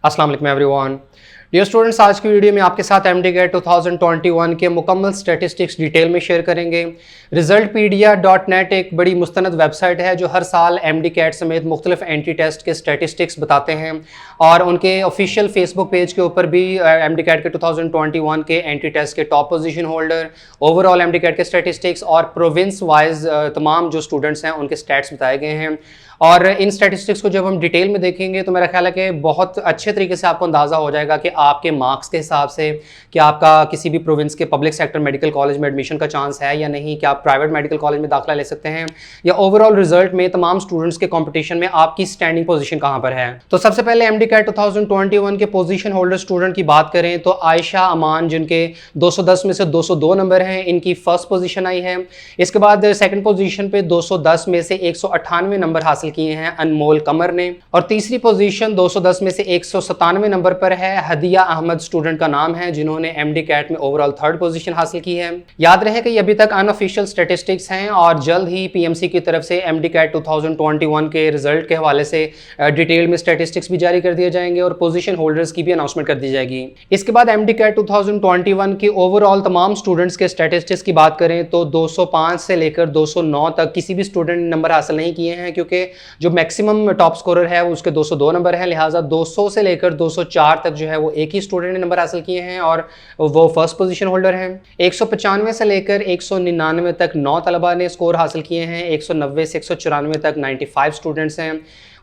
अस्सलाम वालेकुम everyone. Dear students, आज की वीडियो में आपके साथ MD-CAT 2021 के मुकम्मल स्टैटिस्टिक्स डिटेल में शेयर करेंगे। resultpedia.net एक बड़ी मुस्तनद वेबसाइट है जो हर साल MD-CAT समेत मुख्तलिफ एंट्री टेस्ट के स्टैटिस्टिक्स बताते हैं और उनके ऑफिशियल फेसबुक पेज के ऊपर भी MD-CAT के 2021 के एंट्री टेस्ट के top position holder, overall MD-CAT के स्टैटिस्टिक्स और प्रोविंस वाइज तमाम जो स्टूडेंट्स हैं उनके स्टैट्स बताए गए हैं। और इन स्टैटिस्टिक्स को जब हम डिटेल में देखेंगे तो मेरा ख्याल है कि बहुत अच्छे तरीके से आपको अंदाज़ा हो जाएगा कि आपके मार्क्स के हिसाब से कि आपका किसी भी प्रोविंस के पब्लिक सेक्टर मेडिकल कॉलेज में एडमिशन का चांस है या नहीं, कि आप प्राइवेट मेडिकल कॉलेज में दाखिला ले सकते हैं, या ओवरऑल रिजल्ट में तमाम स्टूडेंट्स के कॉम्पिटिशन में आपकी स्टैंडिंग पोजीशन कहाँ पर है। तो सबसे पहले MD-CAT 2021 के पोजीशन होल्डर स्टूडेंट की बात करें तो आयशा अमान, जिनके 210 में से 202 नंबर हैं, इनकी फर्स्ट पोजीशन आई है। इसके बाद सेकंड पोजीशन पे 210 में से 198 नंबर हासिल किए हैं अनमोल कमर ने, और तीसरी पोजीशन 210 में से 197 नंबर पर है हदिया अहमद स्टूडेंट का नाम है, जिन्होंने MD-CAT में ओवरऑल थर्ड पोजीशन हासिल की है। याद रहे कि ये अभी तक अनऑफिशियल स्टैटिस्टिक्स हैं और जल्द ही PMC की तरफ से MD-CAT 2021 के रिजल्ट के हवाले से डिटेल में स्टैटिस्टिक्स भी जारी कर दिए जाएंगे और पोजीशन होल्डर्स की भी अनाउंसमेंट कर दी जाएगी। इसके बाद MD-CAT 2021 के ओवरऑल तमाम स्टूडेंट्स के स्टैटिस्टिक्स की बात करें तो 205 से लेकर 209 तक किसी भी स्टूडेंट ने नंबर हासिल नहीं किए हैं, क्योंकि जो मैक्सिमम टॉप स्कोरर है उसके 202 नंबर है, लिहाजा 200 से लेकर 204 तक जो है वो एक ही स्टूडेंट ने नंबर हासिल किए हैं और वो फर्स्ट पोजीशन होल्डर हैं। 195 से लेकर 199 तक 9 तलबा ने स्कोर हासिल किए हैं। 190 से 194 तक 95 स्टूडेंट्स हैं।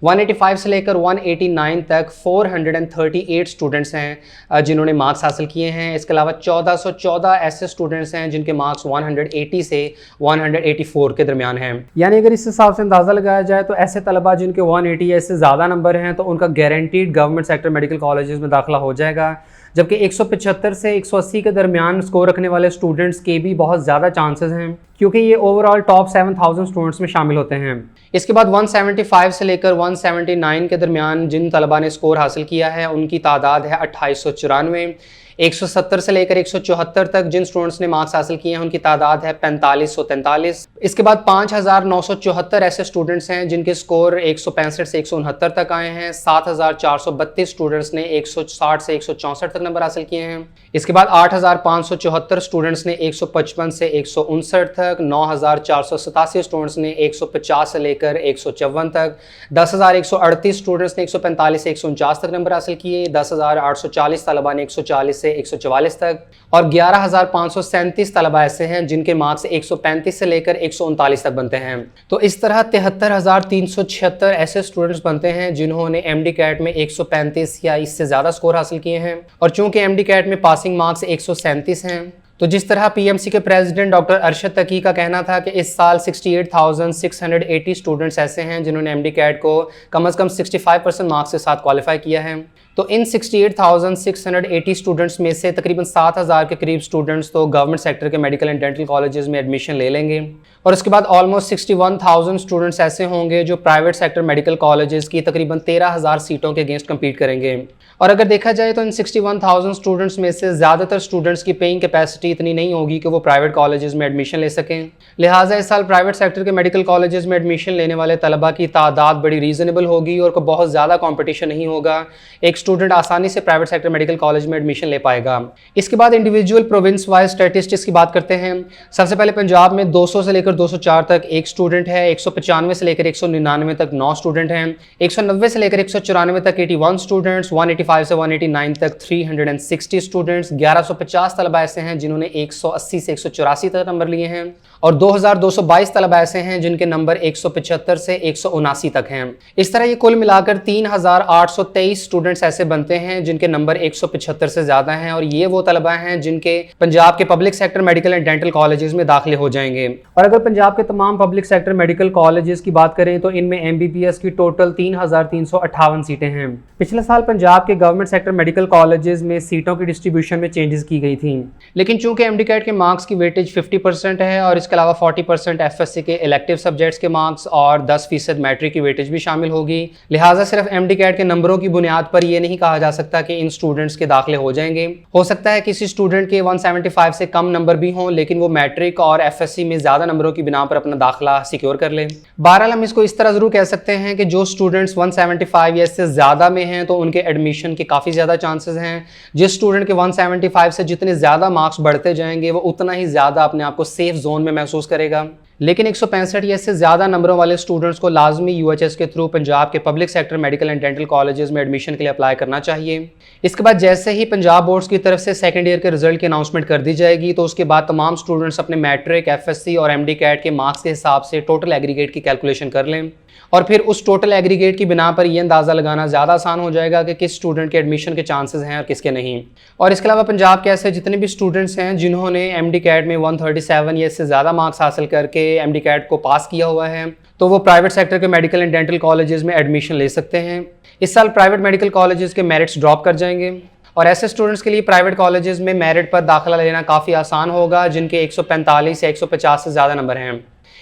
185 से लेकर 189 तक 438 स्टूडेंट्स हैं जिन्होंने मार्क्स हासिल किए हैं। इसके अलावा 1414 ऐसे स्टूडेंट्स हैं जिनके मार्क्स 180 से 184 के दरमियान हैं। यानी अगर इस हिसाब से अंदाज़ा लगाया जाए तो ऐसे तलबा जिनके 180 या इससे ज़्यादा नंबर हैं तो उनका guaranteed government sector medical colleges में दाखिला हो जाएगा, जबकि 175 से 180 के दरमियान स्कोर रखने वाले स्टूडेंट्स के भी बहुत ज़्यादा चांसेस हैं, क्योंकि ये ओवरऑल टॉप 7000 स्टूडेंट्स में शामिल होते हैं। इसके बाद 175 से लेकर 179 के दरमियान जिन तलबा ने स्कोर हासिल किया है उनकी तादाद है 2894। 170 से लेकर 174 तक जिन स्टूडेंट्स ने मार्क्स हासिल किए हैं उनकी तादाद है 4543। इसके बाद 5974 ऐसे स्टूडेंट्स हैं जिनके स्कोर 165 से 169 तक आए हैं। 7432 स्टूडेंट्स ने 160 से 164 तक नंबर हासिल किए हैं। इसके बाद 8574 स्टूडेंट्स ने 155 से 159 तक। 9487 स्टूडेंट्स ने 150 से लेकर 154 तक। 10138 स्टूडेंट्स ने 145 से 149 तक नंबर हासिल किए। 10840 तलबा ने 140 से 144 तक, और 11537 तलबा ऐसे हैं जिनके मार्क्स 135 से लेकर 139 तक बनते हैं। तो इस तरह 73376 ऐसे स्टूडेंट्स बनते हैं जिन्होंने MD-CAT में 135 या इससे ज़्यादा स्कोर हासिल किए हैं। और चूंकि MD-CAT में पासिंग मार्क्स 137 हैं, तो जिस तरह PMC के प्रेसिडेंट डॉक्टर अरशद तकी का कहना था कि इस साल 68,680 स्टूडेंट्स ऐसे हैं जिन्होंने MD-CAT को कम से कम 65% मार्क्स के साथ क्वालिफाई किया है, तो इन 68,680 स्टूडेंट्स में से तकरीबन 7000 के करीब स्टूडेंट्स तो गवर्नमेंट सेक्टर के मेडिकल एंड डेंटल कॉलेजेस में एडमिशन ले लेंगे, और उसके बाद ऑलमोस्ट 61,000 स्टूडेंट्स ऐसे होंगे जो प्राइवेट सेक्टर मेडिकल कॉलेजेस की तकरीबन 13,000 सीटों के अगेंस्ट कम्पीट करेंगे। और अगर देखा जाए तो इन 61,000 स्टूडेंट्स में से ज़्यादातर स्टूडेंट्स की पेइंग कैपेसिटी इतनी नहीं होगी कि वो प्राइवेट कॉलेजेस में एडमिशन ले सकें। लिहाजा इस साल प्राइवेट सेक्टर के मेडिकल कॉलेजेस में एडमिशन लेने वाले तलबा की तादाद बड़ी रीज़नेबल होगी और कोई बहुत ज़्यादा कॉम्पिटिशन नहीं होगा। एक स्टूडेंट आसानी से प्राइवेट सेक्टर मेडिकल कॉलेज में एडमिशन ले पाएगा। इसके बाद इंडिविजुअल प्रोविंस वाइज स्टैटिस्टिक्स की बात करते हैं। सबसे पहले पंजाब में 200 से लेकर 204 तक एक स्टूडेंट है। 195 से लेकर 199 तक 9 स्टूडेंट हैं। 190 से लेकर 194 तक 81 स्टूडेंट्स। 185 से 189 तक 360 स्टूडेंट्स। 1150 तलबा ऐसे हैं जिन्होंने 180 से 184 तक नंबर लिए हैं, और 2222 तलबा ऐसे हैं जिनके नंबर 175 से 179 तक हैं। इस तरह ये कुल मिलाकर 3823 स्टूडेंट्स ऐसे बनते हैं जिनके नंबर 175 से ज़्यादा हैं, और ये वो तलबा हैं जिनके पंजाब के public sector medical and dental colleges में दाखिले हो जाएंगे। और अगर पंजाब के तमाम पब्लिक सेक्टर मेडिकल कॉलेजेस की बात करें तो इनमें MBBS की टोटल 3358 सीटें हैं। पिछले साल पंजाब के गवर्नमेंट सेक्टर मेडिकल कॉलेजेस में सीटों की डिस्ट्रीब्यूशन में चेंजेस की गई थी, लेकिन चूंकि MD-CAT के मार्क्स की वेटेज 50% है और इसके इसके अलावा 40% FSC के इलेक्टिव सब्जेक्ट्स के मार्क्स और 10% मैट्रिक की वेटेज भी शामिल होगी। लिहाजा सिर्फ MD कैट के नंबरों की बुनियाद पर यह नहीं कहा जा सकता कि इन स्टूडेंट्स के दाखिले हो जाएंगे। हो सकता है किसी स्टूडेंट के 175 से कम नंबर भी हों, लेकिन वो मैट्रिक और FSC में ज़्यादा नंबरों की बिना पर अपना दाखिला सिक्योर कर ले। बहरहाल हम इसको इस तरह ज़रूर कह सकते हैं कि जो स्टूडेंट्स 175 या इससे ज़्यादा में हैं तो उनके एडमिशन के काफ़ी ज़्यादा चांसेस हैं। जिस स्टूडेंट के 175 से जितने ज़्यादा मार्क्स बढ़ते जाएंगे वो उतना ही ज़्यादा अपने आप को सेफ जोन में महसूस करेगा। लेकिन 165 या इससे ज़्यादा नंबरों वाले स्टूडेंट्स को लाजमी UHS के थ्रू पंजाब के public sector medical and dental colleges में एडमिशन के लिए अप्लाई करना चाहिए। इसके बाद जैसे ही पंजाब बोर्ड्स की तरफ से सेकंड ईयर के रिजल्ट की अनाउंसमेंट कर दी जाएगी तो उसके बाद तमाम स्टूडेंट्स अपने मैट्रिक, FSC और MD कैट के मार्क्स के हिसाब से टोटल एग्रीगेट की कैलकुलेशन कर लें और फिर उस टोटल एग्रीगेट की बिना पर यह अंदाज़ा लगाना ज़्यादा आसान हो जाएगा कि किस स्टूडेंट के एडमिशन के चांसेस हैं और किसके नहीं। और इसके अलावा पंजाब के ऐसे जितने भी स्टूडेंट्स हैं जिन्होंने MD कैट में 137 या इससे ज़्यादा मार्क्स हासिल करके MD कैट को पास किया हुआ है तो वो प्राइवेट सेक्टर के मेडिकल एंड डेंटल कॉलेजेस में एडमिशन ले सकते हैं। इस साल प्राइवेट मेडिकल कॉलेजेस के मेरिट्स ड्रॉप कर जाएंगे और ऐसे स्टूडेंट्स के लिए प्राइवेट कॉलेजेस में मेरिट पर दाखिला लेना काफ़ी आसान होगा जिनके 145 या 150 से ज़्यादा नंबर हैं।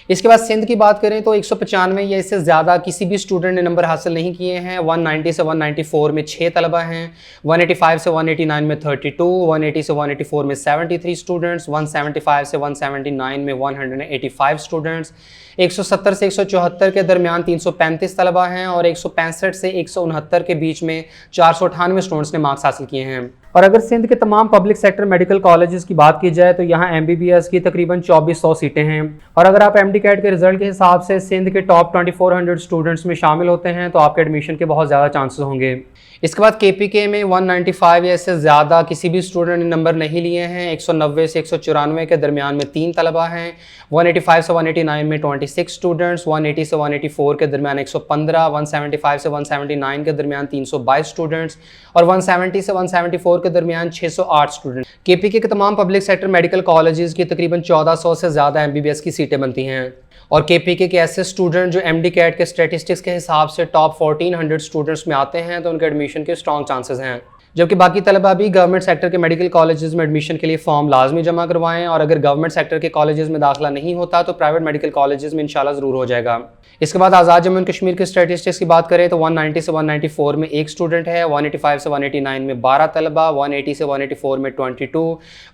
इसके बाद सिंध की बात करें तो 195 या इससे ज़्यादा किसी भी स्टूडेंट ने नंबर हासिल नहीं किए हैं। 190 से 194 में 6 तलबा हैं, 185 से 189 में 32, 180 से 184 में 73 स्टूडेंट्स, 175 से 179 में 185 स्टूडेंट्स, 170 से 174 के दरमियान 335 तलबा हैं और 165 से 169 के बीच में 498 स्टूडेंट्स ने मार्क्स हासिल किए हैं। और अगर सिंध के तमाम पब्लिक सेक्टर मेडिकल कॉलेजेस की बात की जाए तो यहाँ MBBS की तकरीबन 2400 सीटें हैं और अगर आप MD कैट के रिजल्ट के हिसाब से सिंध के टॉप 2400 स्टूडेंट्स में शामिल होते हैं तो आपके एडमिशन के बहुत ज़्यादा चांसेस होंगे। इसके बाद KPK में 195 या इससे ज़्यादा किसी भी स्टूडेंट ने नंबर नहीं लिए हैं। 190 से 194 के दरमियान में 3 तलबा हैं, 185 से 189 में 26 स्टूडेंट्स, 180 से 184 के दरमियान 115, 175 से 179 के दरमियान 322 स्टूडेंट्स और 170 से 174 के दरमियान 608 स्टूडेंट। KPK के तमाम पब्लिक सेक्टर मेडिकल कॉलेजेस की तकरीबन 1400 से ज़्यादा MBBS की सीटें बनती हैं और KPK के ऐसे स्टूडेंट जो MD कैट के स्टैटिस्टिक्स के हिसाब से टॉप 1400 स्टूडेंट्स में आते हैं तो उनके एडमिशन के स्ट्रॉन्ग चांसेस हैं। जबकि बाकी तलबा भी गवर्नमेंट सेक्टर के मेडिकल कॉलेजेस में एडमिशन के लिए फॉर्म लाजमी जमा करवाएं और अगर गवर्नमेंट सेक्टर के कॉलेजेस में दाखिला नहीं होता तो प्राइवेट मेडिकल कॉलेजेस में इंशाल्लाह ज़रूर हो जाएगा। इसके बाद आज़ाद जम्मू एंड कश्मीर के स्टैटिस्टिक्स की बात करें तो 190 से 194 में 1 स्टूडेंट है, 185 से 189 में 12 तलबा, 180 से 184 में 22,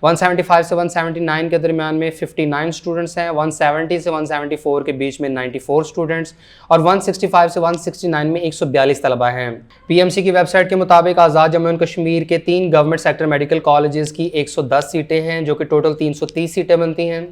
175 से 179 के दरमियान में 59 स्टूडेंट्स हैं, 170 से 174 के बीच में 94 स्टूडेंट्स और 165 से 169 में 142 तलबा हैं। PMC की वेबसाइट के मुताबिक आज़ाद जम्मू एंड कश्मीर के 3 गवर्नमेंट सेक्टर मेडिकल कॉलेजेस की 110 सीटें हैं जो कि टोटल 330 सीटें बनती हैं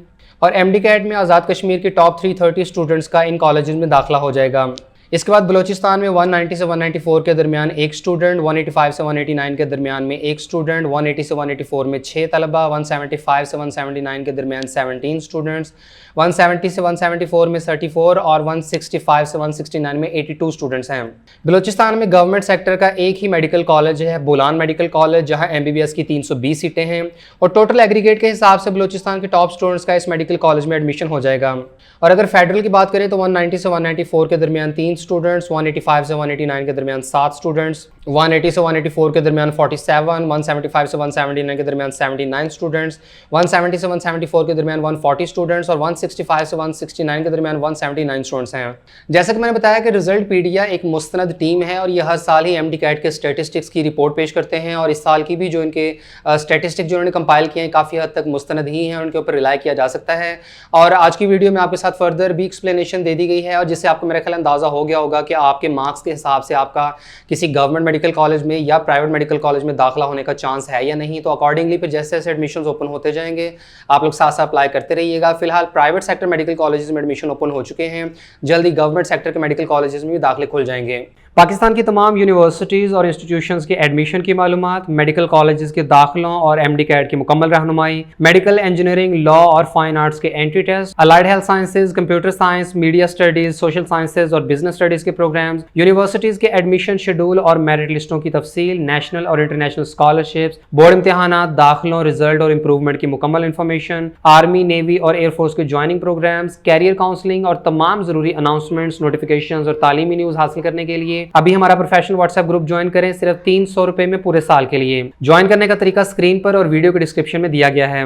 और MD कैट में आज़ाद कश्मीर के टॉप 330 स्टूडेंट्स का इन कॉलेजेस में दाखिला हो जाएगा। इसके बाद बलूचिस्तान में 190 से 194 के दरमियान 1 स्टूडेंट, 185 से 189 के दरमियान में 1 स्टूडेंट, 180 से 184 में 6 तलबा, 175 से 179 के दरमियान 17 स्टूडेंट्स, 170 से 174 में 34 और 165 से 169 में 82 स्टूडेंट्स हैं। बलूचिस्तान में गवर्नमेंट सेक्टर का एक ही मेडिकल कॉलेज है, बोलान मेडिकल कॉलेज, जहाँ MBBS की 320 सीटें हैं और टोटल एग्रीगेट के हिसाब से बलूचिस्तान के टॉप स्टूडेंट्स का इस मेडिकल कॉलेज में एडमिशन हो जाएगा। और अगर फेडरल की बात करें तो 190 से 194 के दरमियान 3 स्टूडेंट्स, 185 से 189 के दरमियान 7 स्टूडेंट्स, 180 से 184 के दरमियान 47, 175 से 179 के दरमियान 79 स्टूडेंट्स, 170 से 174 के दरमियान 140 स्टूडेंट्स और 165 से 169 के दरमियान 179 स्टूडेंट्स हैं। जैसा कि मैंने बताया कि रिजल्ट पीडिया एक मुस्तनद टीम है और यह हर साल ही MD कैट के स्टैटिस्टिक्स की रिपोर्ट पेश करते हैं और इस साल की भी जो इनके स्टैटिस्टिक्स जो उन्होंने कंपाइल किए हैं काफ़ी हद तक मुस्तनद ही हैं, उनके ऊपर रिलाई किया जा सकता है। और आज की वीडियो में आपके साथ फर्दर भी एक्सप्लेनेशन दे दी गई है और जिससे आपको मेरा ख्याल अंदाज़ा हो गया होगा कि आपके मार्क्स के हिसाब से आपका किसी गवर्नमेंट मेडिकल कॉलेज में या प्राइवेट मेडिकल कॉलेज में दाखिला होने का चांस है या नहीं। तो अकॉर्डिंगली फिर जैसे जैसे एडमिशन ओपन होते जाएंगे आप लोग साथ साथ अप्लाई करते रहिएगा। फिलहाल प्राइवेट सेक्टर मेडिकल कॉलेजेस में एडमिशन ओपन हो चुके हैं, जल्दी गवर्नमेंट सेक्टर के मेडिकल कॉलेजेस में भी दाखिले खुल जाएंगे। पाकिस्तान की तमाम यूनिवर्सिटीज़ और इंस्टीट्यूशंस के एडमिशन की मालूमात, मेडिकल कॉलेजेस के दाखिलों और MD कैट की मुकम्मल रहनुमाई, मेडिकल इंजीनियरिंग, लॉ और फाइन आर्ट्स के entry test, allied health sciences, computer science, media studies, social sciences और बिजनेस स्टडीज के प्रोग्राम्स, यूनिवर्सिटीज़ के एडमिशन शेड्यूल और मेरिट लिस्टों की तफसील, नेशनल और इंटरनेशनल स्कॉलरशिप्स, बोर्ड इम्तिहानात, दाखिलों, रिजल्ट और इंप्रूवमेंट की मुकम्मल इन्फॉर्मेशन, आर्मी, नेवी और एयरफोर्स के ज्वाइनिंग प्रोग्राम्स, कैरियर काउंसलिंग और तमाम जरूरी अनाउंसमेंट्स, नोटिफिकेशंस और तालीमी न्यूज़ हासिल करने के लिए अभी हमारा प्रोफेशनल व्हाट्सएप ग्रुप ज्वाइन करें, सिर्फ 300 रुपए में पूरे साल के लिए। ज्वाइन करने का तरीका स्क्रीन पर और वीडियो के डिस्क्रिप्शन में दिया गया है।